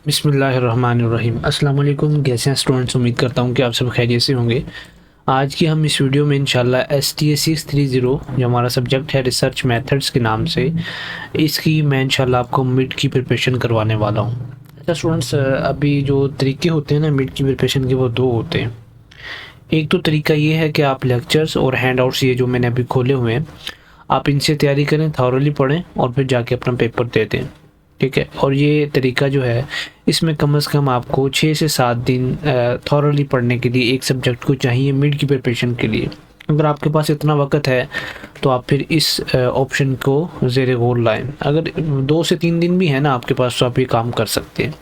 बिस्मिल्लाहिर्रहमानिर्रहीम। अस्सलाम वालेकुम। कैसे हैं स्टूडेंट्स? उम्मीद करता हूँ कि आप सब खैरियत से होंगे। आज की हम इस वीडियो में इंशाल्लाह STA 630 जो हमारा सब्जेक्ट है रिसर्च मेथड्स के नाम से, इसकी मैं इंशाल्लाह आपको मिड की प्रिपरेशन करवाने वाला हूँ। अच्छा स्टूडेंट्स, अभी जो तरीके होते हैं ना मिड की प्रिपरेशन के, वो दो होते हैं। एक तो तरीका ये है कि आप लेक्चर्स और हैंड आउट्स ये जो मैंने अभी खोले हुए हैं, आप इनसे तैयारी करें, थॉरली पढ़ें और फिर जाके अपना पेपर दे दें। ठीक है। और ये तरीका जो है, इसमें कम से कम आपको 6 से 7 दिन थॉरली पढ़ने के लिए एक सब्जेक्ट को चाहिए मिड की प्रिपरेशन के लिए। अगर आपके पास इतना वक्त है तो आप फिर इस ऑप्शन को ज़ेरे गौर लाएं। अगर 2 से 3 दिन भी है ना आपके पास, तो आप ये काम कर सकते हैं।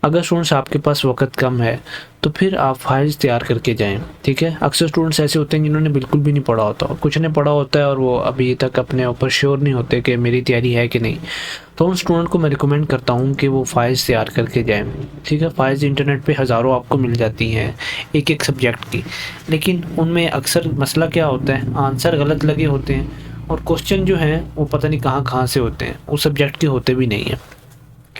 अगर स्टूडेंट्स आपके पास वक्त कम है तो फिर आप फाइल्स तैयार करके जाएं। ठीक है। अक्सर स्टूडेंट्स ऐसे होते हैं जिन्होंने बिल्कुल भी नहीं पढ़ा होता, कुछ ने पढ़ा होता है और वो अभी तक अपने ऊपर श्योर नहीं होते कि मेरी तैयारी है कि नहीं। तो उन स्टूडेंट को मैं रिकमेंड करता हूँ कि वो फाइल्स तैयार करके जाएं। ठीक है। फाइल्स इंटरनेट पे हज़ारों आपको मिल जाती हैं एक एक सब्जेक्ट की, लेकिन उनमें अक्सर मसला क्या होता है, आंसर गलत लगे होते हैं और क्वेश्चन जो हैं वो पता नहीं कहाँ कहाँ से होते हैं, उस सब्जेक्ट के होते भी नहीं हैं।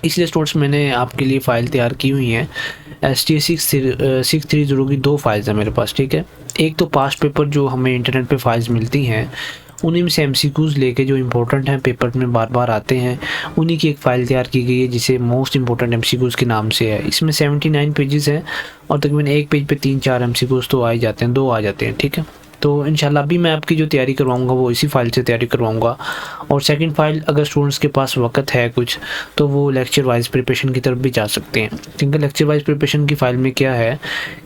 इसलिए स्टूडेंट्स मैंने आपके लिए फ़ाइल तैयार की हुई हैं। STA 630 की 2 फाइल्स हैं मेरे पास। ठीक है। एक तो पास्ट पेपर जो हमें इंटरनेट पे फाइल्स मिलती हैं, उन्हीं में से MCQs लेके जो इम्पोर्टेंट हैं, पेपर में बार बार आते हैं, उन्हीं की एक फ़ाइल तैयार की गई है जिसे मोस्ट इम्पोर्टेंट MCQs के नाम से है। इसमें 79 पेजेस हैं और तकरीबन एक पेज पे 3-4 MCQs तो आ ही जाते हैं, 2 आ जाते हैं। ठीक है। तो इंशाल्लाह अभी मैं आपकी जो तैयारी करवाऊंगा वो इसी फ़ाइल से तैयारी करवाऊंगा। और सेकंड फ़ाइल, अगर स्टूडेंट्स के पास वक्त है कुछ, तो वो लेक्चर वाइज प्रिपरेशन की तरफ भी जा सकते हैं। क्योंकि लेक्चर वाइज प्रिपरेशन की फ़ाइल में क्या है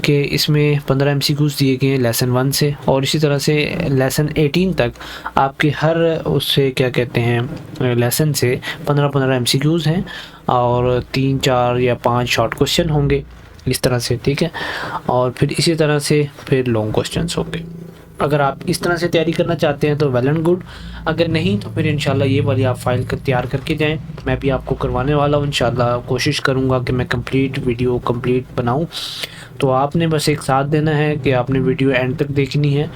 कि इसमें 15 MCQs दिए गए हैं लेसन 1 से, और इसी तरह से लेसन 18 तक आपके हर उससे क्या कहते हैं लेसन से 15-15 MCQs हैं और 3-4 या 5 शॉर्ट क्वेश्चन होंगे इस तरह से। ठीक है। और फिर इसी तरह से फिर लॉन्ग क्वेश्चंस होंगे। अगर आप इस तरह से तैयारी करना चाहते हैं तो वेल एंड गुड, अगर नहीं तो फिर इंशाल्लाह ये वाली आप फाइल तैयार करके जाएं। मैं भी आपको करवाने वाला हूँ इंशाल्लाह। कोशिश करूँगा कि मैं कंप्लीट वीडियो कंप्लीट बनाऊँ। तो आपने बस एक साथ देना है कि आपने वीडियो एंड तक देखनी है।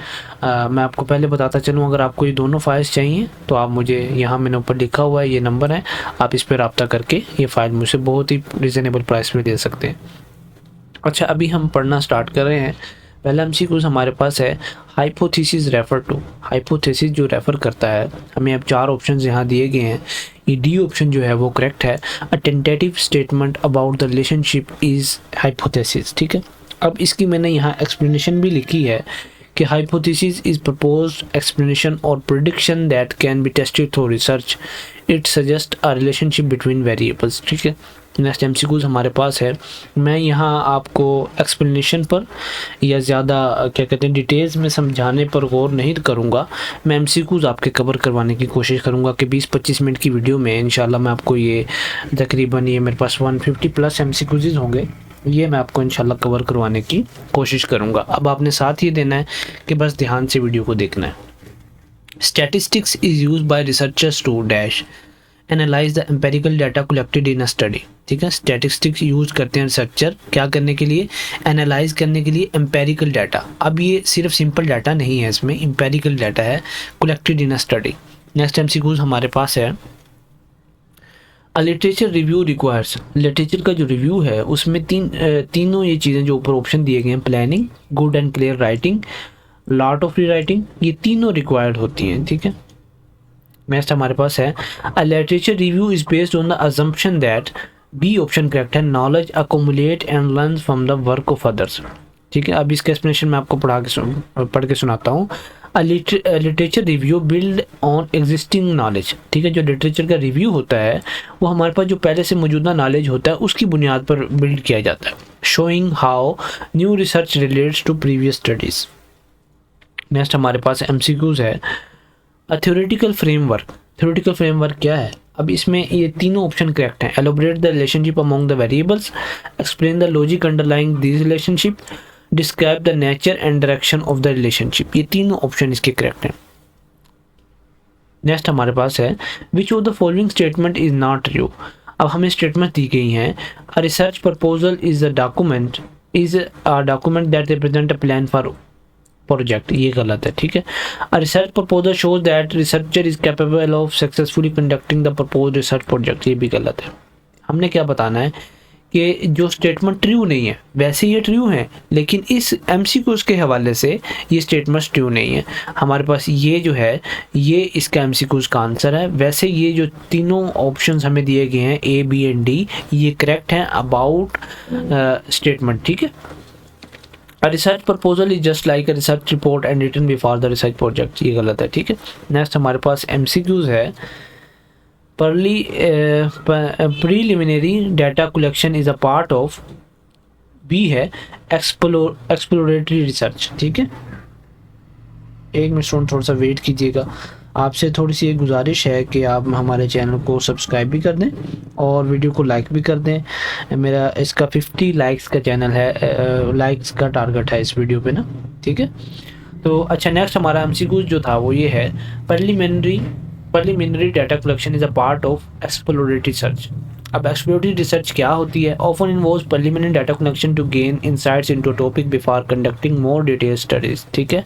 मैं आपको पहले बताता चलूँ, अगर आपको ये दोनों फाइल्स चाहिए तो आप मुझे, यहाँ मैंने ऊपर लिखा हुआ है, ये नंबर है, आप इस पर रब्ता करके ये फ़ाइल मुझसे बहुत ही रिजनेबल प्राइस में दे सकते हैं। अच्छा, अभी हम पढ़ना स्टार्ट कर रहे हैं। पहला MCQ हमारे पास है हाइपोथेसिस रेफर टू। हाइपोथेसिस जो रेफर करता है, हमें अब 4 ऑप्शंस यहाँ दिए गए हैं। ये डी ऑप्शन जो है वो करेक्ट है। A tentative statement about the relationship is hypothesis. ठीक है। अब इसकी मैंने यहाँ एक्सप्लेनेशन भी लिखी है कि हाइपोथेसिस इज़ प्रपोज्ड एक्सप्लेनेशन और prediction that can be tested through research. It suggest a relationship between variables. ठीक है। नेक्स्ट MCQs हमारे पास है। मैं यहाँ आपको एक्सप्लेनेशन पर या ज़्यादा क्या कहते हैं डिटेल्स में समझाने पर गौर नहीं करूँगा। मैं MCQs आपके कवर करवाने की कोशिश करूँगा कि 20-25 मिनट की वीडियो में इंशाल्लाह मैं आपको ये तकरीबन ये मेरे पास 150+ MCQs होंगे, ये मैं आपको इंशाल्लाह कवर करवाने की कोशिश करूँगा। अब आपने साथ ये देना है कि बस ध्यान से वीडियो को देखना है। Statistics is use by researchers to dash analyse the empirical data collected in a study. ठीक है। स्टैटिस्टिक्स यूज़ करते हैं रिसर्चर क्या करने के लिए, एनालाइज करने के लिए एम्पेरिकल डाटा। अब ये सिर्फ सिंपल डाटा नहीं है, इसमें एम्पेरिकल डाटा है collected in a study. Next MCQs हमारे पास है। A literature review requires. Literature का जो रिव्यू है उसमें तीनों ये चीज़ें जो ऊपर ऑप्शन दिए गए हैं, planning, good and clear writing, lot of री राइटिंग, ये तीनों रिक्वायर्ड होती हैं। ठीक है। नेक्स्ट हमारे पास है a literature review is based on the assumption that, B option correct है, knowledge accumulate and learn from the work of others. ठीक है। अब इसका एक्सप्लेनेशन मैं आपको पढ़ के सुनाता हूँ। अ literature review build on existing knowledge. ठीक है। जो लिटरेचर का रिव्यू होता है वो हमारे पास जो पहले से मौजूदा नॉलेज होता है उसकी बुनियाद पर बिल्ड किया जाता है। Showing how new research relates to previous studies. Next हमारे पास MCQs है। A theoretical framework. Theoretical framework क्या है? अब इसमें ये तीनों ऑप्शन करेक्ट हैं। Elaborate the relationship among the variables, explain the logic underlying this relationship, describe the nature and direction of the relationship. ये तीनों ऑप्शन इसके करेक्ट हैं। नेक्स्ट हमारे पास है which of the following statement is not true. अब हमें statement दी गई हैं। A research proposal is a document that represent a plan for project, ये गलत है। ठीक है। A research proposal shows that researcher is capable of successfully conducting the proposed research project, ये भी गलत है। हमने क्या बताना है कि जो स्टेटमेंट ट्रू नहीं है, वैसे ये ट्रू हैं, लेकिन इस एमसीक्यूज के हवाले से ये स्टेटमेंट ट्रू नहीं है। हमारे पास ये जो है ये इसका एमसीक्यूज का आंसर है। वैसे ये जो तीनों ऑप्शंस हमें दिए गए हैं ए, बी एंड डी, ये करेक्ट हैं अबाउट स्टेटमेंट, ठीक है। A research proposal is just like a research report and written before the research project, ये गलत है, ठीक है। नेक्स्ट हमारे पास एमसीक्यूज है। Preliminary data collection is a part of, b है एक्सप्लोरेटरी रिसर्च, ठीक है। एक मिनट थोड़ा सा वेट कीजिएगा। आपसे थोड़ी सी एक गुजारिश है कि आप हमारे चैनल को सब्सक्राइब भी कर दें और वीडियो को लाइक भी कर दें। मेरा इसका 50 लाइक्स का चैनल है, लाइक्स का टारगेट है इस वीडियो पे ना, ठीक है। तो अच्छा, नेक्स्ट हमारा एमसीक्यू जो था वो ये है, preliminary data collection is a part of exploratory research. अब एक्सप्लोरेटरी रिसर्च क्या होती है? Often involves preliminary data collection to gain insights into topic before conducting more detail studies, ठीक है।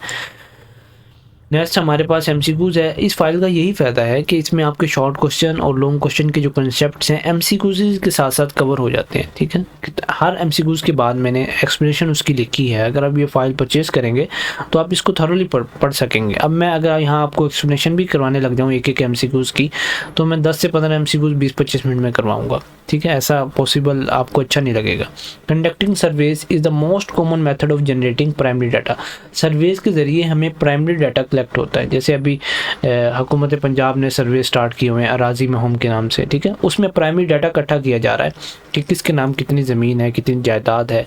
नेक्स्ट हमारे पास एमसीक्यूज है। इस फाइल का यही फ़ायदा है कि इसमें आपके शॉर्ट क्वेश्चन और लॉन्ग क्वेश्चन के जो कंसेप्ट्स हैं एमसीक्यूज के साथ साथ कवर हो जाते हैं, ठीक है। हर एमसीक्यूज के बाद मैंने एक्सप्लेनेशन उसकी लिखी है। अगर आप ये फाइल परचेज़ करेंगे तो आप इसको थरोली पढ़ सकेंगे। अब मैं अगर यहाँ आपको एक्सप्लेनेशन भी करवाने लग जाऊँ एक एमसीक्यूज की, तो मैं 10 से 15 एमसीक्यूज 20-25 मिनट में करवाऊँगा, ठीक है। ऐसा पॉसिबल आपको अच्छा नहीं लगेगा। Conducting surveys is the most common method of generating primary data. Surveys के ज़रिए हमें प्राइमरी डाटा कलेक्ट होता है। जैसे अभी हुकूमत पंजाब ने सर्वे स्टार्ट किए हुए हैं अराजी महम के नाम से, ठीक है। उसमें प्राइमरी डाटा इकट्ठा किया जा रहा है कि किसके नाम कितनी ज़मीन है, कितनी जायदाद है,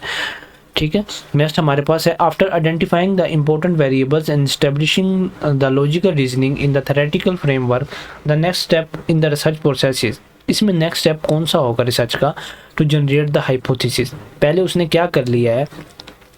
ठीक है। नेक्स्ट हमारे पास है, after identifying the important variables and establishing the logical reasoning in the theoretical framework, the next step in the research process is. इसमें नेक्स्ट स्टेप कौन सा होगा रिसर्च का? To generate the hypothesis. पहले उसने क्या कर लिया है,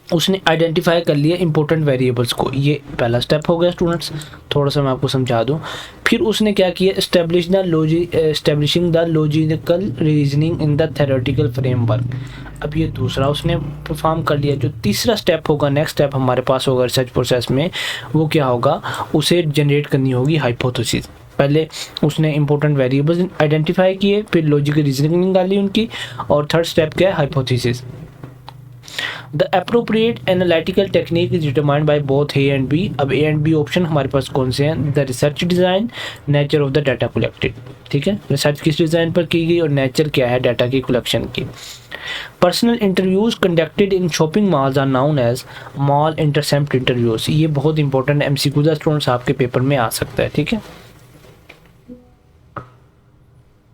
उसने आइडेंटिफाई कर लिया इंपॉर्टेंट वेरिएबल्स को, ये पहला स्टेप हो गया स्टूडेंट्स। थोड़ा सा मैं आपको समझा दूं। फिर उसने क्या किया, establishing the logical reasoning in the theoretical framework. अब ये दूसरा उसने परफॉर्म कर लिया। जो तीसरा स्टेप होगा, नेक्स्ट स्टेप हमारे पास होगा रिसर्च प्रोसेस में, वो क्या होगा, उसे जनरेट करनी होगी हाइपोथेसिस। पहले उसने इंपॉर्टेंट वेरिएबल्स आइडेंटिफाई किए, फिर लॉजिकल रीजनिंग निकाली उनकी, और थर्ड स्टेप क्या है, hypothesis. The appropriate analytical technique is determined by both A and B. अब A and B ऑप्शन हमारे पास कौन से हैं? The research design, nature of the data collected, ठीक है। रिसर्च किस डिज़ाइन पर की गई और नेचर क्या है डाटा की कलेक्शन की। Personal interviews conducted in shopping malls are known as mall intercept interviews. ये बहुत इंपॉर्टेंट एमसीक्यू स्टूडेंट्स आपके पेपर में आ सकता है, ठीक है।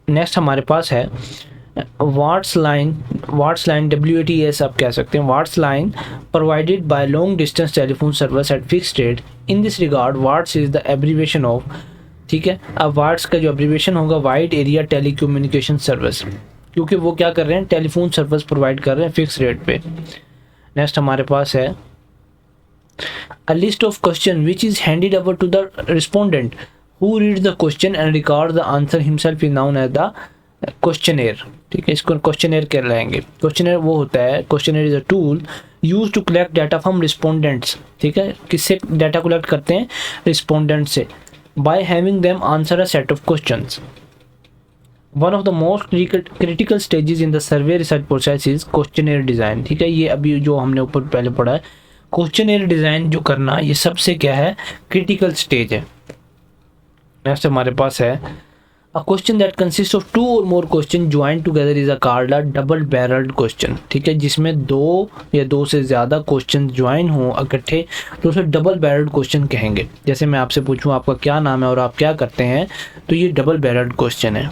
नेक्स्ट हमारे पास है वाट्स लाइन WATS आप कह सकते हैं। वाट्स line provided by long distance telephone service at fixed rate. In this regard वाट्स इज द एब्रीवेशन ऑफ, ठीक है। अब वाट्स का जो एब्रीवेशन होगा वाइड एरिया टेलीकम्युनिकेशन सर्विस, क्योंकि वो क्या कर रहे हैं, टेलीफोन सर्विस प्रोवाइड कर रहे हैं फिक्स रेट पे। नेक्स्ट हमारे पास है a list of question which is handed over to the respondent who read the question and record the answer himself is known as the questionnaire, ठीक है। इसको क्वेश्चनेयर कह लाएंगे। क्वेश्चनेयर वो होता है, questionnaire is a tool use to collect data from respondents, ठीक है। किससे डाटा कलेक्ट करते हैं? रिस्पोंडेंट से। By having them answer a set of questions. One of the most critical stages in the survey research process is questionnaire design, ठीक है। ये अभी जो हमने ऊपर पहले पढ़ा है, क्वेश्चनेयर डिज़ाइन जो करना, ये सबसे क्या है, क्रिटिकल स्टेज है। नेक्स्ट हमारे पास है A question that consists of 2 or more question joined together is called a double barreled question, ठीक है। जिसमें 2 या 2 से ज़्यादा क्वेश्चन ज्वाइन हों इकट्ठे, तो उसे डबल बैरल्ड क्वेश्चन कहेंगे। जैसे मैं आपसे पूछूं आपका क्या नाम है और आप क्या करते हैं, तो ये डबल बैरल्ड क्वेश्चन है।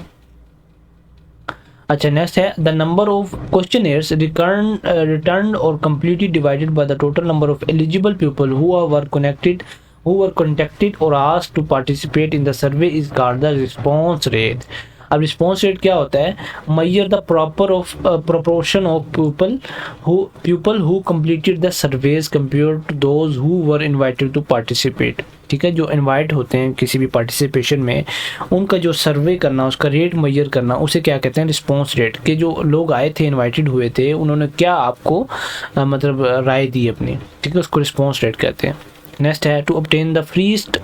अच्छा, नेक्स्ट है the number of questionnaires return और completely divided by the total number of eligible people who were contacted or asked to participate in the survey is called the response rate. अब response rate क्या होता है? measure the proportion of people who completed the surveys compared to those who were invited to participate, ठीक है। जो invite होते हैं किसी भी पार्टिसिपेशन में, उनका जो सर्वे करना, उसका रेट मेजर करना, उसे क्या कहते हैं? Response rate. के जो लोग आए थे, इनवाइटेड हुए थे, उन्होंने क्या आपको मतलब राय दी अपनी, ठीक है, उसको रिस्पॉन्स रेट कहते हैं। नेक्स्ट है to obtain the freest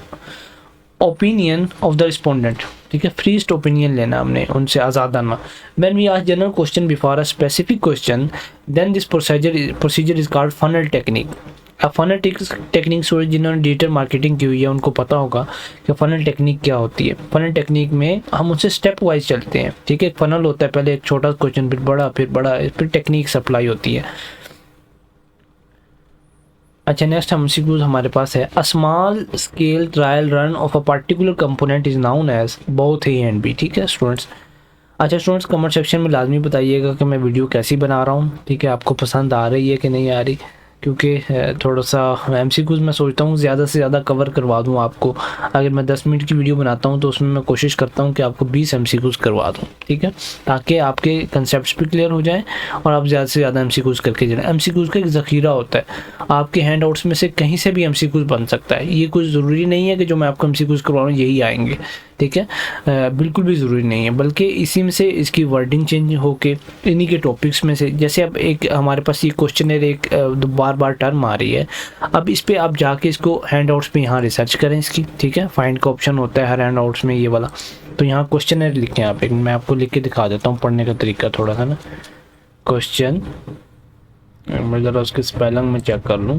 opinion of the respondent, ठीक है, फ्रीस्ट ओपिनियन लेना हमने उनसे आज़ादाना। When we ask general question before a specific question then this procedure is called funnel technique. अब फनल टेक्निक से जिन्होंने डिजिटल मार्केटिंग की हुई है उनको पता होगा कि फनल टेक्निक क्या होती है। फनल टेक्निक में हम उनसे स्टेप वाइज चलते हैं, ठीक है। फनल होता है पहले एक छोटा क्वेश्चन, फिर बड़ा, फिर टेक्निक सप्लाई होती है। अच्छा, नेक्स्ट एमसीक्यूज हमारे पास है, a small scale trial run of a particular component is known as both A and B, ठीक है स्टूडेंट्स। अच्छा स्टूडेंट्स, कमेंट सेक्शन में लाजमी बताइएगा कि मैं वीडियो कैसी बना रहा हूँ, ठीक है, आपको पसंद आ रही है कि नहीं आ रही, क्योंकि थोड़ा सा एमसीक्यूज मैं सोचता हूँ ज़्यादा से ज़्यादा कवर करवा दूँ आपको। अगर मैं 10 मिनट की वीडियो बनाता हूँ तो उसमें मैं कोशिश करता हूँ कि आपको 20 एमसीक्यूज करवा दूँ, ठीक है, ताकि आपके कंसेप्ट्स भी क्लियर हो जाएं और आप ज़्यादा से ज़्यादा एमसीक्यूज करके जाएं। एमसीक्यूज का एक ज़ख़ीरा होता है, आपके हैंड आउट्स में से कहीं से भी एमसीक्यूज बन सकता है। ये कुछ ज़रूरी नहीं है कि जो मैं आपको एमसीक्यूज करवा रहा हूँ यही आएंगे, ठीक है, बिल्कुल भी ज़रूरी नहीं है, बल्कि इसी में से इसकी वर्डिंग चेंज होके इन्हीं के टॉपिक्स में से, जैसे अब एक हमारे पास ये क्वेश्चनर एक बार बार टर्म आ रही है, अब इस पे आप जाके इसको हैंड आउट्स पे यहाँ रिसर्च करें इसकी, ठीक है। फाइंड का ऑप्शन होता है हर हैंड आउट्स में ये वाला, तो यहाँ क्वेश्चनर लिखें आप, एक मैं आपको लिख के दिखा देता हूँ पढ़ने का तरीका थोड़ा सा ना। क्वेश्चन, मैं ज़रा उसके स्पेलिंग में चेक कर लूँ,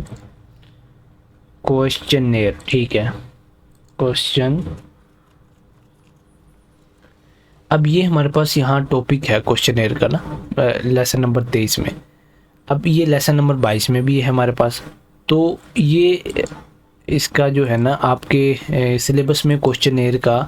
क्वेश्चनर, ठीक है, क्वेश्चन। अब ये हमारे पास यहाँ टॉपिक है क्वेश्चनर का ना, लेसन नंबर 23 में। अब ये लेसन नंबर 22 में भी है हमारे पास, तो ये इसका जो है ना आपके सिलेबस में क्वेश्चनर का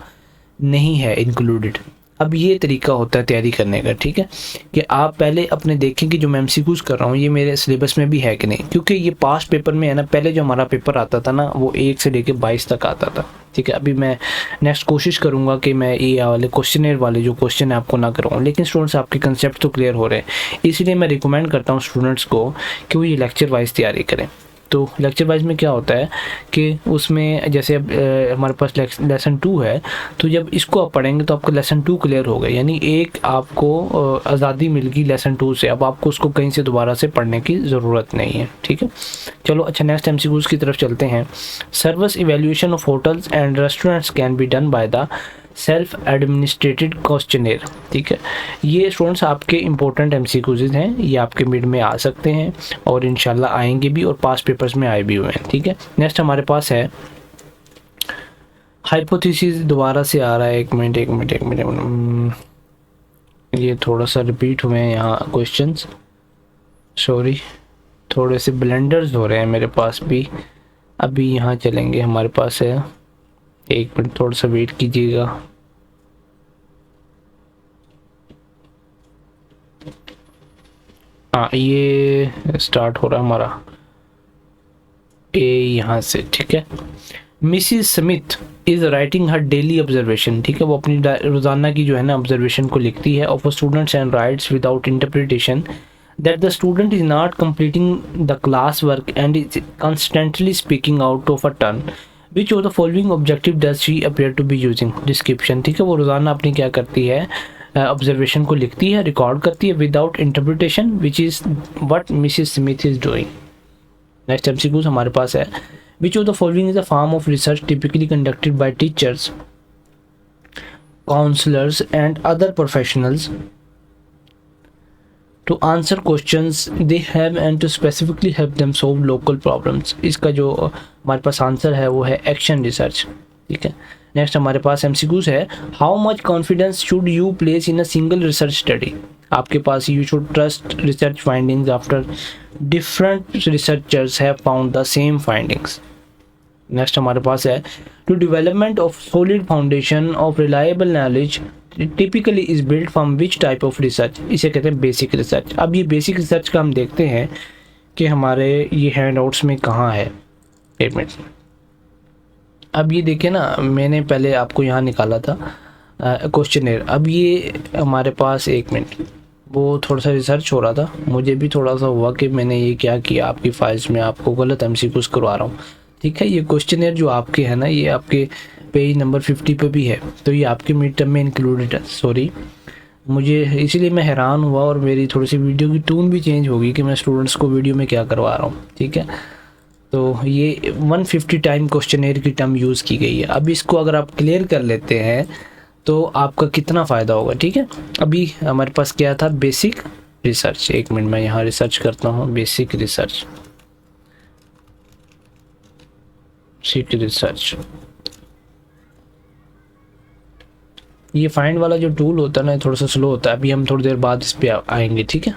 नहीं है इंक्लूडेड। अब ये तरीका होता है तैयारी करने का, ठीक है, कि आप पहले अपने देखें कि जो मैं एमसीक्यूज कर रहा हूँ ये मेरे सिलेबस में भी है कि नहीं, क्योंकि ये पास्ट पेपर में है ना, पहले जो हमारा पेपर आता था ना वो 1 से लेके 22 तक आता था, ठीक है। अभी मैं नेक्स्ट कोशिश करूँगा कि मैं ये वाले क्वेश्चनर वाले जो क्वेश्चन है आपको ना करवाऊँ, लेकिन स्टूडेंट्स आपके कंसेप्ट तो क्लियर हो रहे हैं, इसलिए मैं रिकमेंड करता हूँ स्टूडेंट्स को कि वो ये लेक्चर वाइज तैयारी करें। तो लेक्चर वाइज में क्या होता है कि उसमें जैसे अब हमारे पास लेसन 2 है, तो जब इसको आप पढ़ेंगे तो आपका लेसन 2 क्लियर हो गया, यानी एक आपको आज़ादी मिल गई लेसन 2 से, अब आपको उसको कहीं से दोबारा से पढ़ने की ज़रूरत नहीं है, ठीक है। चलो अच्छा, नेक्स्ट एमसीक्यूज की तरफ चलते हैं। Service evaluation of hotels and restaurants can be done by the self administered questionnaire, ठीक है। ये स्टूडेंट्स आपके इंपॉर्टेंट एमसीक्यूज हैं, ये आपके मिड में आ सकते हैं और इंशाल्लाह आएंगे भी, और पास पेपर्स में आए भी हुए हैं, ठीक है। नेक्स्ट हमारे पास है हाइपोथेसिस, दोबारा से आ रहा है, एक मिनट, ये थोड़ा सा रिपीट हुए हैं यहाँ क्वेश्चंस, सॉरी, थोड़े से ब्लेंडर्स हो रहे हैं मेरे पास भी। अभी यहाँ चलेंगे, हमारे पास है, एक मिनट थोड़ा सा वेट कीजिएगा। हाँ, ये स्टार्ट हो रहा है हमारा ए यहाँ से, ठीक है। Mrs Smith is writing her daily observation, ठीक है, वो अपनी रोजाना की जो है ना ऑब्जर्वेशन को लिखती है, of students and rights without interpretation that the student is not completing the class work and is constantly speaking out of a turn. Which of the following objective does she appear to be using? Description, ठीक है, वो रोज़ाना अपनी क्या करती है, observation को लिखती है, रिकॉर्ड करती है without interpretation, which is what Mrs Smith is doing. Next MCQs हमारे पास है, which of the following is a form of research typically conducted by teachers, counsellors and other professionals to answer questions they have and to specifically help them solve local problems। इसका जो हमारे पास answer है वो है action research, ठीक है। Next हमारे पास एमसीक्यूज है, how much confidence should you place in a single research study. आपके पास, you should trust research findings after different researchers have found the same findings. Next हमारे पास है, to development of solid foundation of reliable knowledge typically is build from which type of research. इसे कहते हैं basic research. अब ये basic research का हम देखते हैं कि हमारे ये हैंड आउट्स में कहाँ है, एक मिनट। अब ये देखिए ना, मैंने पहले आपको यहाँ निकाला था क्वेश्चनर, अब ये हमारे पास, एक मिनट, वो थोड़ा सा रिसर्च हो रहा था, मुझे भी थोड़ा सा हुआ कि मैंने ये क्या किया, आपकी फाइल्स में आपको गलत एमसीक्यूज करवा रहा हूँ, ठीक है। ये क्वेश्चनर जो आपके है ना, ये आपके पेज नंबर 50 पे भी है, तो ये आपके मिड टर्म में इंक्लूडेड है। सॉरी, मुझे इसीलिए मैं हैरान हुआ और मेरी थोड़ी सी वीडियो की टून भी चेंज होगी कि मैं स्टूडेंट्स को वीडियो में क्या करवा रहा हूँ, ठीक है। तो ये 150 टाइम क्वेश्चनेयर की टर्म यूज़ की गई है। अब इसको अगर आप क्लियर कर लेते हैं तो आपका कितना फ़ायदा होगा, ठीक है। अभी हमारे पास क्या था, बेसिक रिसर्च। एक मिनट, मैं यहाँ रिसर्च करता हूँ, बेसिक रिसर्च, ये फाइंड वाला जो टूल होता है ना, थोड़ा सा स्लो होता है। अभी हम थोड़ी देर बाद इस पे आएंगे, ठीक है।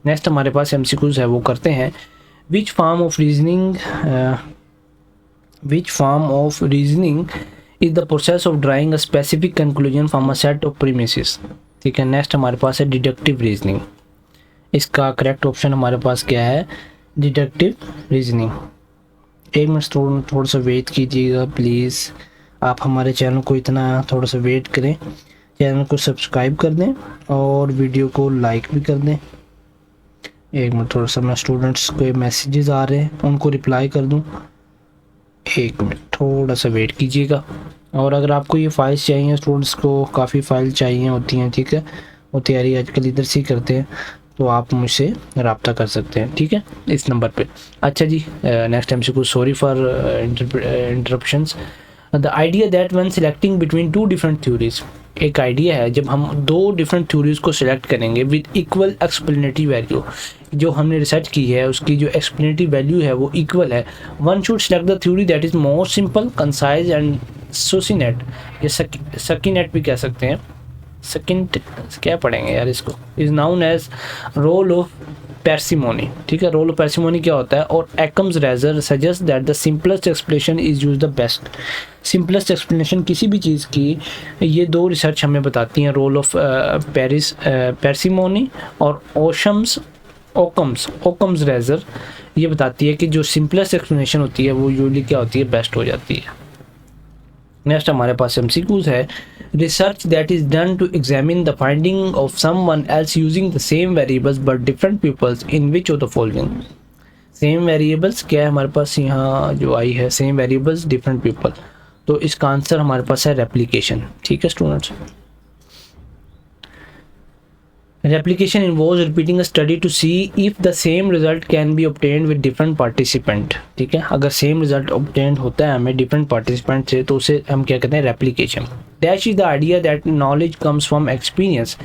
नेक्स्ट हमारे पास एमसीक्यूज है, वो करते हैं। Which form of reasoning is the process of drawing a specific conclusion from a set of premises, ठीक है। नेक्स्ट हमारे पास है डिडक्टिव रीजनिंग। इसका करेक्ट ऑप्शन हमारे पास क्या है, डिडक्टिव रीजनिंग। एक मिनट थोड़ा सा वेट कीजिएगा प्लीज़, आप हमारे चैनल को इतना थोड़ा सा वेट करें, चैनल को सब्सक्राइब कर दें और वीडियो को लाइक भी कर दें। एक मिनट, थोड़ा सा मैं स्टूडेंट्स के मैसेजेस आ रहे हैं उनको रिप्लाई कर दूं। एक मिनट थोड़ा सा वेट कीजिएगा। और अगर आपको ये फाइल्स चाहिए, स्टूडेंट्स को काफ़ी फाइल चाहिए होती हैं, ठीक है, वो तैयारी आजकल इधर से ही करते हैं, तो आप मुझसे रब्ता कर सकते हैं, ठीक है, इस नंबर पे। अच्छा जी, नेक्स्ट टाइम से कुछ sorry for interruptions. The idea that when selecting between two different theories, एक आइडिया है जब हम दो डिफरेंट थ्योरीज को सिलेक्ट करेंगे विद इक्वल एक्सप्लेनेटरी वैल्यू, जो हमने रिसर्च की है उसकी जो एक्सप्लेनेटरी वैल्यू है वो इक्वल है, one should select the theory that is more simple, concise and succinct, या सकीनेट भी कह सकते हैं। सेकंड क्या पढ़ेंगे यार इसको, is known as rule of parsimony, ठीक है। रोल ऑफ पैर्सिमोनी क्या होता है, और Occam's razor suggest that the simplest explanation is use the best. Simplest explanation किसी भी चीज़ की, ये दो रिसर्च हमें बताती हैं, रोल ऑफ पैर्सिमोनी और ओकम्स रेजर, ये बताती है कि जो सिंपलेस्ट एक्सप्लेनेशन होती है वो यूजली क्या होती है, बेस्ट हो जाती है। नेक्स्ट हमारे पास एमसीक्यूज है। Research that is done to examine the finding of someone else using the same variables but different peoples in which of the following. Same variables क्या है हमारे पास, यहाँ जो आई है सेम वेरिएबल्स डिफरेंट पीपल, तो इसका आंसर हमारे पास है रेप्लिकेशन, ठीक है students. Replication involves repeating a study to see if the same result can be obtained with different participant, ठीक है। अगर सेम रिजल्ट obtained होता है हमें different participant से, तो उसे हम क्या कहते हैं, replication. Dash is the idea that knowledge comes from experience.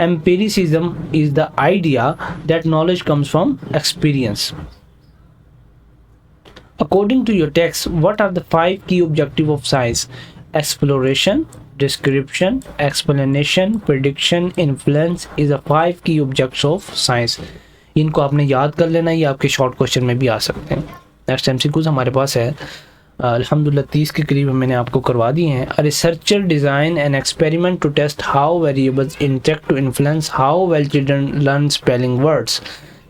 Empiricism is the idea that knowledge comes from experience. According to your text, what are the 5 key objectives of science? Exploration, description, explanation, prediction, influence is the 5 key objectives of science. इनको आपने याद कर लेना, ये आपके short question में भी आ सकते हैं। नेक्स्ट एमसीक्यूज हमारे पास है, अल्हम्दुलिल्लाह 30 के करीब मैंने आपको करवा दिए हैं। A researcher design an experiment to test how variables interact to influence how well children learn spelling words,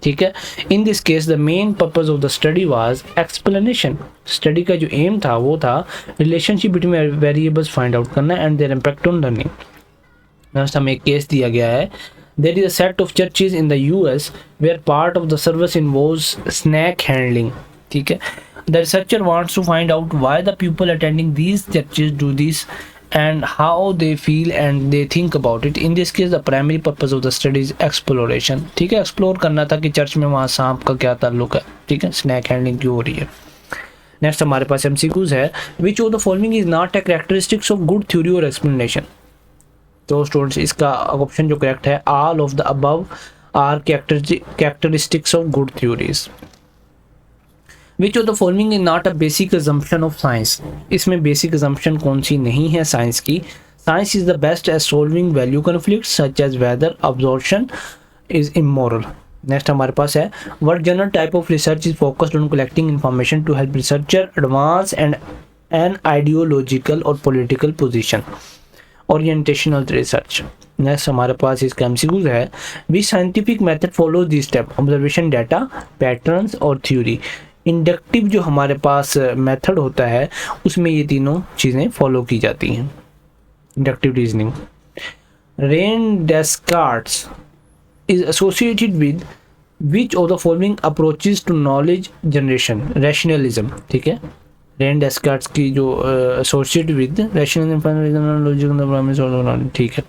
ठीक है। In this case the main purpose of the study was explanation. Study का जो एम था वो था relationship between variables find out करना and their impact on learning. Next हमें एक केस दिया गया है। There is a set of churches in the US where part of the service involves snack handling, ठीक है। The researcher wants to find out why the people attending these churches do this and how they feel and they think about it. In this case the primary purpose of the study is exploration, ठीक है। Explore करना था कि church में वहाँ सांप का क्या ताल्लुक है, ठीक है, स्नैक हैंडलिंग क्यों हो रही है। नेक्स्ट हमारे पास एमसीक्यूज है। Which of the following is not a characteristics of good theory और एक्सप्लेनेशन। तो स्टूडेंट्स इसका ऑप्शन जो करेक्ट है, all of the above are characteristics of good theories. Which of the following is not a basic assumption of science. इसमें basic assumption कौन सी नहीं है साइंस की। Science is the best at solving value conflict such as whether absorption is immoral. Next हमारे पास है, what general type of research is focused on collecting information to help researcher advance and an ideological और political position, orientational research. Next हमारे पास इसका MCQs है। Which scientific method follow this step, observation, data, patterns और theory. Inductive जो हमारे पास method होता है उसमें ये तीनों चीज़ें फॉलो की जाती हैं। Inductive reasoning. René Descartes is associated with which of the following approaches to knowledge generation, rationalism, ठीक है। रेन डेस्कार्ट्स की जो एसोसिएटेड विद रैशनलिज्म, ठीक है।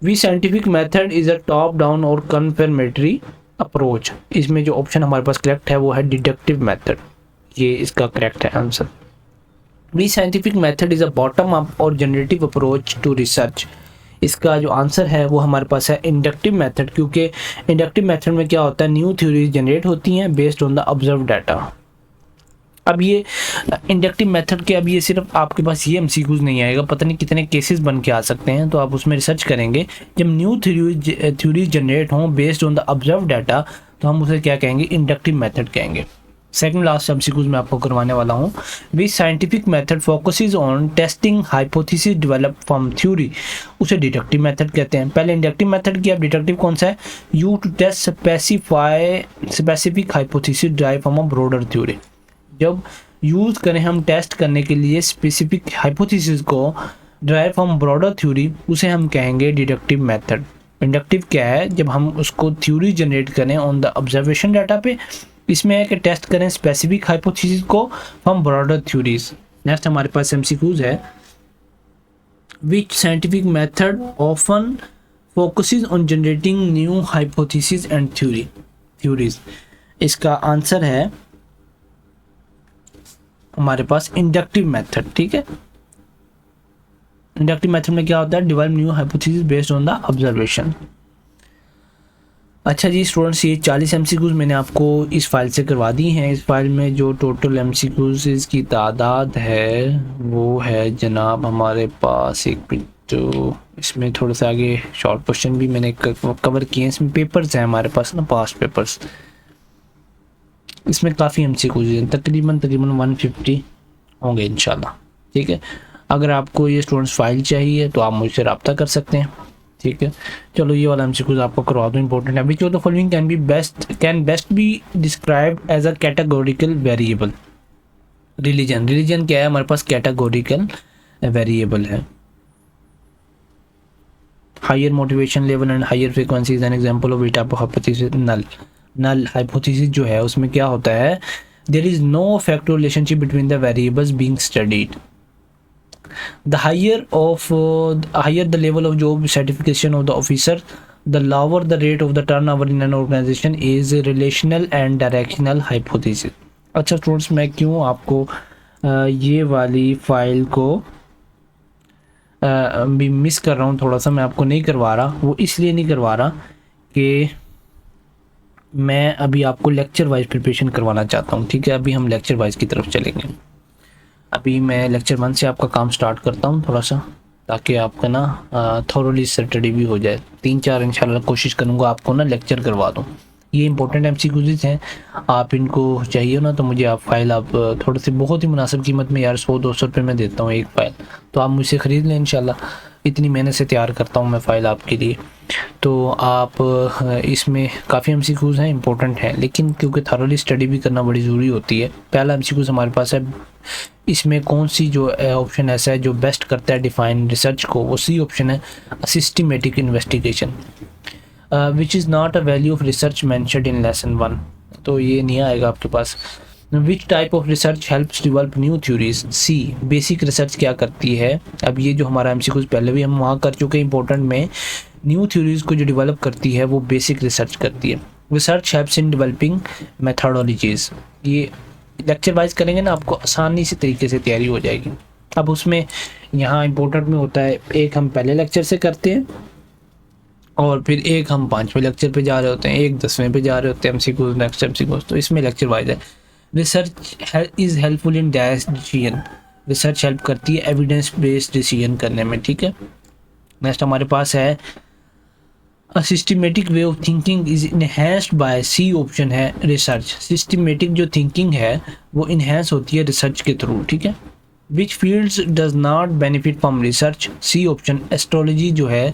The scientific method is a top down और कन्फर्मेटरी अप्रोच, इसमें जो ऑप्शन हमारे पास करेक्ट है वो है डिडक्टिव मेथड, ये इसका करेक्ट है answer. The scientific method is a bottom up और जनरेटिव अप्रोच टू रिसर्च, इसका जो आंसर है वो हमारे पास है इंडक्टिव मेथड, क्योंकि इंडक्टिव मेथड में क्या होता है, न्यू थ्योरीज जनरेट होती हैं based on the observe data. अब ये इंडक्टिव मेथड के, अब ये सिर्फ आपके पास ये एमसीक्यूज नहीं आएगा, पता नहीं कितने केसेस बन के आ सकते हैं, तो आप उसमें रिसर्च करेंगे। जब न्यू थ्योरीज जनरेट हों based on the observe data, तो हम उसे क्या कहेंगे, इंडक्टिव मेथड कहेंगे। सेकंड लास्ट एमसीक्यूज मैं आपको करवाने वाला हूँ। Which scientific method focuses on testing hypothesis develop from theory, उसे डिडक्टिव मेथड कहते हैं। पहले इंडक्टिव मेथड की, अब डिडक्टिव कौन सा है, use to test specific hypothesis drive from a broader theory. जब यूज़ करें हम टेस्ट करने के लिए स्पेसिफिक हाइपोथेसिस को ड्राइव फ्रॉम ब्रॉडर थ्योरी, उसे हम कहेंगे डिडक्टिव मेथड। इंडक्टिव क्या है, जब हम उसको थ्योरी जनरेट करें ऑन द ऑब्जर्वेशन डाटा पे, इसमें है कि टेस्ट करें स्पेसिफिक हाइपोथेसिस को फ्रॉम ब्रॉडर थ्योरीज। नेक्स्ट हमारे पास एमसीक्यूज है, which scientific method often focuses on generating new hypothesis and theories, इसका आंसर है हमारे पास इंडक्टिव मेथड। ठीक है, इंडक्टिव मेथड में क्या होता है, develop new hypothesis based on the observation. अच्छा जी स्टूडेंट्स, ये 40 एमसीक्यूज मैंने आपको इस फाइल से करवा दी हैं। इस फाइल में जो टोटल एमसीक्यूज की तादाद है वो है जनाब हमारे पास एक मिनट, तो इसमें थोड़ा सा आगे शॉर्ट क्वेश्चन भी मैंने कवर किए हैं। इसमें पेपर्स हैं हमारे पास ना, पास्ट पेपर्स, इसमें काफ़ी एमसीक्यूज हैं, तकरीबन 150 होंगे इंशाल्लाह। ठीक है, अगर आपको ये स्टूडेंट्स फाइल चाहिए तो आप मुझसे रब्ता कर सकते हैं। ठीक है, चलो ये वाला एमसीक्यूज आपको करवा दूँ, इंपॉर्टेंट है। Which of the following can best be described as a categorical variable. Religion क्या है, हमारे पास कैटेगोरिकल वेरिएबल है। Higher motivation level and higher frequency is an example of beta hypothesis. Null hypothesis जो है उसमें क्या होता है, there is no factor relationship between the variables being studied. The higher the level of job certification of the officer, the lower the rate of the turnover in an organization is relational and directional hypothesis। अच्छा students, मैं क्यों आपको ये वाली file को भी miss कर रहा हूँ, थोड़ा सा मैं आपको नहीं करवा रहा, वो इसलिए नहीं करवा रहा कि मैं अभी आपको लेक्चर वाइज प्रिपरेशन करवाना चाहता हूँ। ठीक है, अभी हम लेक्चर वाइज की तरफ चलेंगे। अभी मैं लेक्चर 1 से आपका काम स्टार्ट करता हूँ थोड़ा सा, ताकि आपका ना थोरोली स्टडी भी हो जाए। 3-4 इंशाल्लाह कोशिश करूँगा आपको ना लेक्चर करवा दूँ। ये इंपॉर्टेंट एमसीक्यूज हैं, आप इनको चाहिए ना तो मुझे आप फाइल आप थोड़े से बहुत ही मुनासिब कीमत में, यार 100-200 रुपये में देता हूँ एक फ़ाइल, तो आप मुझसे ख़रीद लें इंशाल्लाह। इतनी मेहनत से तैयार करता हूँ मैं फ़ाइल आपके लिए। तो आप इसमें काफ़ी एमसीक्यूज हैं, इंपॉर्टेंट हैं, लेकिन क्योंकि थॉरली स्टडी भी करना बड़ी ज़रूरी होती है। पहला एमसीक्यूज हमारे पास है, इसमें कौन सी जो ऑप्शन ऐसा है जो बेस्ट करता है डिफाइन रिसर्च को, वो सी ऑप्शन है, systematic investigation. Which is not a value of research mentioned in lesson 1, तो ये नहीं आएगा आपके पास। Which type of research helps develop new theories, C basic research क्या करती है। अब ये जो हमारा एमसीक्यूज पहले भी हम वहाँ कर चुके हैं इंपॉर्टेंट में, न्यू थ्योरीज को जो डेवलप करती है वो बेसिक रिसर्च करती है। Research helps in developing methodologies, ये लेक्चर वाइज करेंगे ना आपको आसानी से तरीके से तैयारी हो जाएगी। अब उसमें यहाँ इंपॉर्टेंट में होता है, एक हम पहले लेक्चर से करते हैं और फिर एक हम 5वें लेक्चर पे जा रहे होते हैं, एक 10वें पे जा रहे होते हैं एमसीक्यूज, नेक्स्ट एमसीक्यूज, तो इसमें लेक्चर वाइज है। Research is helpful in decision, research help करती है एविडेंस बेस्ड डिसीजन करने में। ठीक है, नेक्स्ट हमारे पास है a systematic way of thinking is enhanced by, C option है रिसर्च। सिस्टमेटिक जो थिंकिंग है वो इनहेंस होती है रिसर्च के थ्रू। ठीक है, which fields does not benefit from research, C option astrology जो है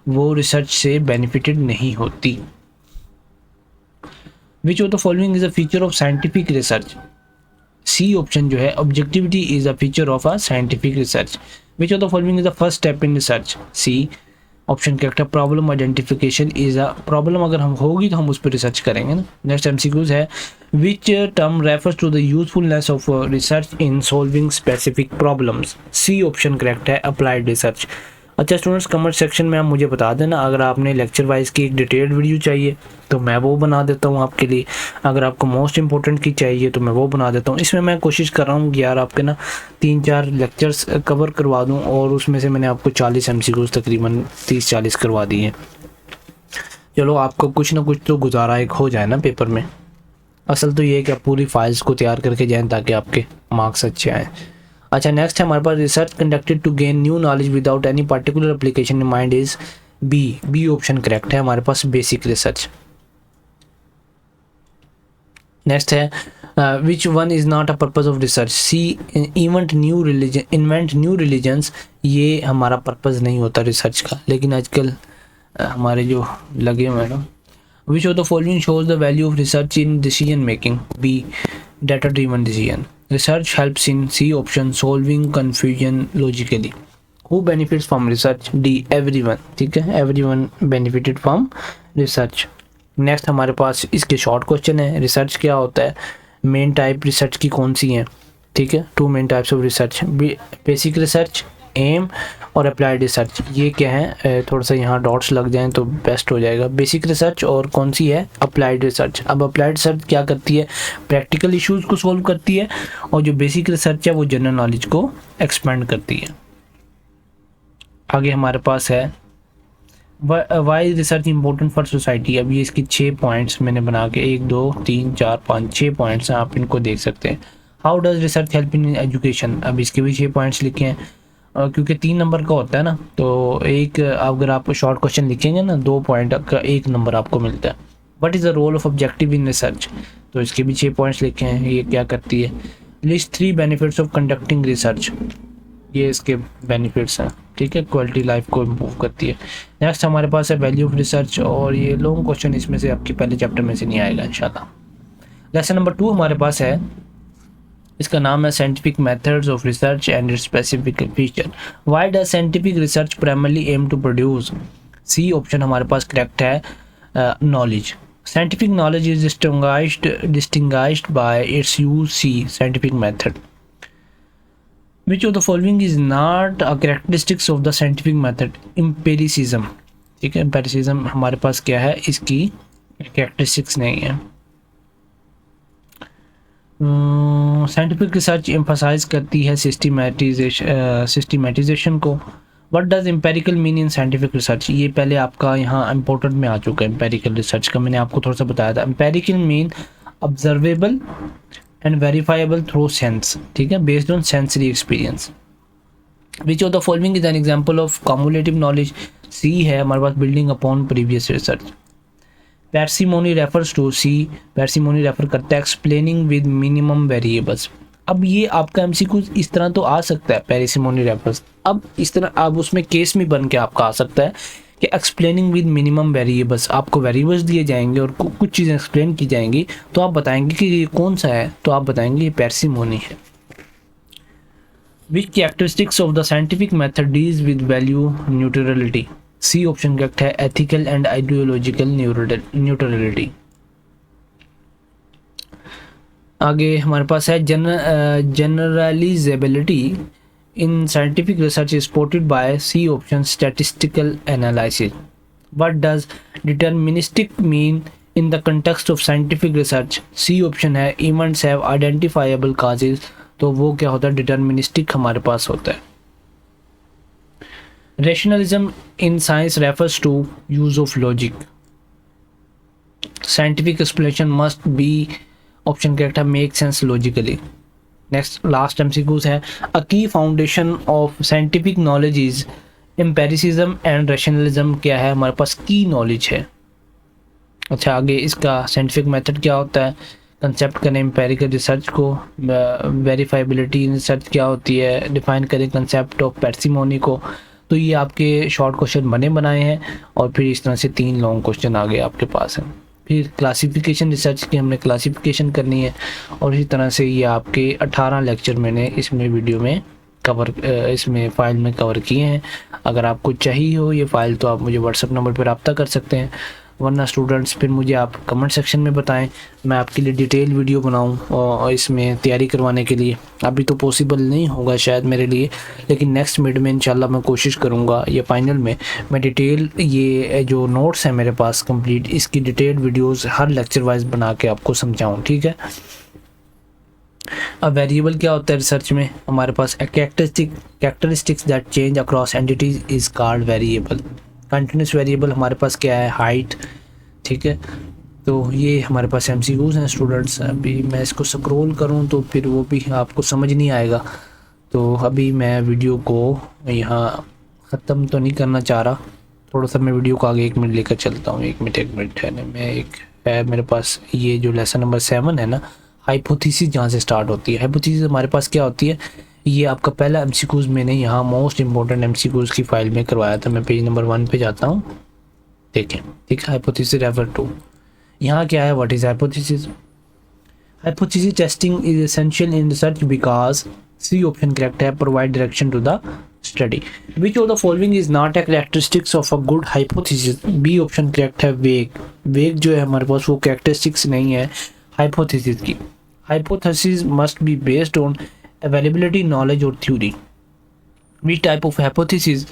वो रिसर्च से बेनिफिटेड नहीं होती। Which of the following is a feature of scientific research, C option जो है objectivity is a feature of a scientific research. Which of the following is the first step in research, C option correct है। Problem identification is a, problem अगर हम होगी तो हम उस पर रिसर्च करेंगे ना। नेक्स्ट एमसीक्यूज है, which term refers to the usefulness of research in solving specific problems, C option correct है अप्लाइड रिसर्च। अच्छा स्टूडेंट्स, कमेंट सेक्शन में आप मुझे बता देना, अगर आपने लेक्चर वाइज की एक डिटेल्ड वीडियो चाहिए तो मैं वो बना देता हूँ आपके लिए, अगर आपको मोस्ट इंपॉर्टेंट की चाहिए तो मैं वो बना देता हूँ। इसमें मैं कोशिश कर रहा हूँ कि यार आपके ना 3-4 लेक्चर्स कवर करवा दूँ, और उसमें से मैंने आपको 40 MCQs तकरीबन 30-40 करवा दिए। चलो आपको कुछ ना कुछ तो गुजारा एक हो जाए ना पेपर में। असल तो ये है कि आप पूरी फाइल्स को तैयार करके जाएँ ताकि आपके मार्क्स अच्छे आएँ। अच्छा नेक्स्ट है हमारे पास, research conducted to gain new knowledge without any particular application in mind is B option correct है हमारे पास, बेसिक रिसर्च। नेक्स्ट है which one is not a purpose of research, C invent new religions, ये हमारा purpose नहीं होता research का, लेकिन आजकल हमारे जो लगे हुए हैं ना। Which of the following shows the value of research in decision making, B data driven decision. Research helps in C option solving confusion logically. Who benefits from research? D everyone, ठीक है, everyone benefited from research. Next हमारे पास इसके short question है, research क्या होता है, main type research की कौन सी हैं, ठीक है, 2 main types of research, basic research, um और अप्लाइड रिसर्च। ये क्या है, थोड़ा सा यहाँ डॉट्स लग जाएं तो बेस्ट हो जाएगा। बेसिक रिसर्च और कौन सी है, अप्लाइड रिसर्च। अब अप्लाइड रिसर्च क्या करती है, प्रैक्टिकल इश्यूज को सॉल्व करती है, और जो बेसिक रिसर्च है वो जनरल नॉलेज को एक्सपेंड करती है। आगे हमारे पास है why research important for society. अब ये इसकी 6 पॉइंट्स मैंने बना के 1 2 3 4 5 6 पॉइंट्स हैं, आप इनको देख सकते हैं। How does research help in education, अब इसके भी 6 पॉइंट्स लिखे हैं, क्योंकि 3 नंबर का होता है ना, तो एक अगर आप शॉर्ट क्वेश्चन लिखेंगे ना 2 पॉइंट का 1 नंबर आपको मिलता है। What is the role of objective in research, तो इसके भी 6 पॉइंट्स लिखे हैं, ये क्या करती है। List 3 benefits of conducting research, ये इसके बेनिफिट्स हैं, ठीक है, क्वालिटी लाइफ को इम्प्रूव करती है। नेक्स्ट हमारे पास है वैल्यू ऑफ रिसर्च, और ये लॉन्ग क्वेश्चन इसमें से आपके पहले चैप्टर में से नहीं आएगा इंशाल्लाह। लेसन नंबर 2 हमारे पास है, इसका नाम है scientific methods of research and its specific feature. Why does scientific research primarily aim to produce, C option हमारे पास करेक्ट है, knowledge. Scientific knowledge is distinguished by its use, C scientific method. Which of the following is not a characteristics of the scientific method? Empiricism, ठीक है, empiricism हमारे पास क्या है, इसकी characteristics नहीं है। साइंटिफिक रिसर्च एम्फसाइज करती है सिस्टमैटिजेशन को। What does empirical mean in scientific research, ये पहले आपका यहाँ इम्पोर्टेंट में आ चुका है, एम्पेरिकल रिसर्च का मैंने आपको थोड़ा सा बताया था। Empirical mean observable and verifiable through sense, ठीक है, based on sensory experience. Which of the following is an example of cumulative knowledge, C है हमारे पास building upon previous research. Parsimony refers to, C parsimony refer करता है explaining with minimum variables. अब ये आपका एमसीक्यू इस तरह तो आ सकता है, पैर्सिमोनी रेफर्स, अब इस तरह अब उसमें केस में बन के आपका आ सकता है कि एक्सप्लेनिंग विद मिनिमम वेरिएबल्स, आपको वेरिएबल्स दिए जाएंगे और कुछ चीज़ें एक्सप्लेन की जाएंगी, तो आप बताएंगे कि ये कौन सा है, तो आप बताएंगे ये पैर्सिमोनी है। Which characteristics of the scientific method deals with value neutrality, C option correct है, एथिकल एंड आइडियोलॉजिकल न्यूट्रलिटी। आगे हमारे पास है generalizability in scientific research is supported by, C option statistical analysis. What does deterministic mean in the context of scientific research, C option है events have identifiable causes, तो वो क्या होता है, डिटर्मिनिस्टिक हमारे पास होता है। Rationalism in science refers to use of logic. Scientific explanation must be, option correct है, make sense logically. Next last MCQs है, a key foundation of scientific knowledge is empiricism and rationalism, क्या है हमारे पास, की knowledge है। अच्छा आगे इसका scientific method क्या होता है, कंसेप्ट करें एम्पेरिकल रिसर्च को, वेरीफाइबिलिटी इन रिसर्च क्या होती है, डिफाइन करें कंसेप्ट ऑफ पैर्सिमोनी को। तो ये आपके शॉर्ट क्वेश्चन बने बनाए हैं, और फिर इस तरह से 3 लॉन्ग क्वेश्चन आगे आपके पास हैं। फिर क्लासिफिकेशन रिसर्च की हमने क्लासिफिकेशन करनी है, और इसी तरह से ये आपके 18 लेक्चर मैंने इसमें वीडियो में कवर, इसमें फ़ाइल में कवर किए हैं। अगर आपको चाहिए हो ये फ़ाइल तो आप मुझे व्हाट्सअप नंबर पर रब्ता कर सकते हैं। वरना स्टूडेंट्स फिर मुझे आप कमेंट सेक्शन में बताएं, मैं आपके लिए डिटेल वीडियो बनाऊं और इसमें तैयारी करवाने के लिए। अभी तो पॉसिबल नहीं होगा शायद मेरे लिए, लेकिन नेक्स्ट मिड में इंशाल्लाह मैं कोशिश करूंगा या फाइनल में मैं डिटेल ये जो नोट्स हैं मेरे पास कंप्लीट, इसकी डिटेल वीडियोस हर लेक्चर वाइज बना के आपको समझाऊँ, ठीक है। अब वेरिएबल क्या होता है रिसर्च में, हमारे पास characteristics that change across entities is called variable. Continuous variable हमारे पास क्या है, हाइट, ठीक है। तो ये हमारे पास एमसीक्यूज हैं स्टूडेंट्स। अभी मैं इसको स्क्रॉल करूं तो फिर वो भी आपको समझ नहीं आएगा, तो अभी मैं वीडियो को यहाँ ख़त्म तो नहीं करना चाह रहा, थोड़ा सा मैं वीडियो को आगे 1 मिनट लेकर चलता हूँ। 1 मिनट है ना, मैं एक है मेरे पास ये जो लेसन नंबर 7 है ना, हाइपोथेसिस, जहाँ से स्टार्ट होती है। हाइपोथेसिस हमारे पास क्या होती है, ये आपका पहला एमसीक्यूज मैंने यहाँ मोस्ट इंपॉर्टेंट एमसीक्यूज की फाइल में करवाया था। मैं पेज नंबर 1 पे जाता हूँ, देखें, ठीक है। हाइपोथेसिस रेफर टू, यहाँ क्या है, what is hypothesis. Hypothesis testing is essential in research because C option correct है, provide direction to the study. Which of the following is not a characteristics of a good hypothesis. B option correct है, vague जो है हमारे पास वो characteristics नहीं है hypothesis की। Hypothesis must be based on availability, knowledge or theory. Which type of hypothesis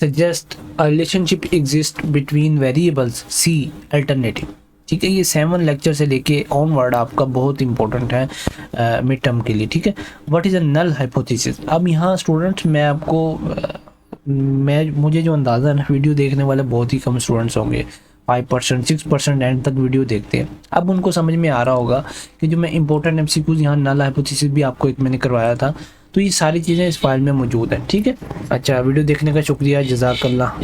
suggest a relationship exists between variables? C. Alternative. ठीक है, ये 7 लेक्चर से लेके ऑनवर्ड आपका बहुत इंपॉर्टेंट है मिड टर्म के लिए, ठीक है। What is a null hypothesis. अब यहाँ स्टूडेंट्स मैं आपको मुझे जो अंदाज़ा है ना, वीडियो देखने वाले बहुत ही कम स्टूडेंट्स होंगे, 5% 6% एंड तक वीडियो देखते हैं। अब उनको समझ में आ रहा होगा कि जो मैं इंपॉर्टेंट एमसीक्यूज यहाँ नल हाइपोथेसिस भी आपको एक मैंने करवाया था, तो ये सारी चीज़ें इस फाइल में मौजूद हैं, ठीक है। अच्छा, वीडियो देखने का शुक्रिया, जज़ाकल्लाह।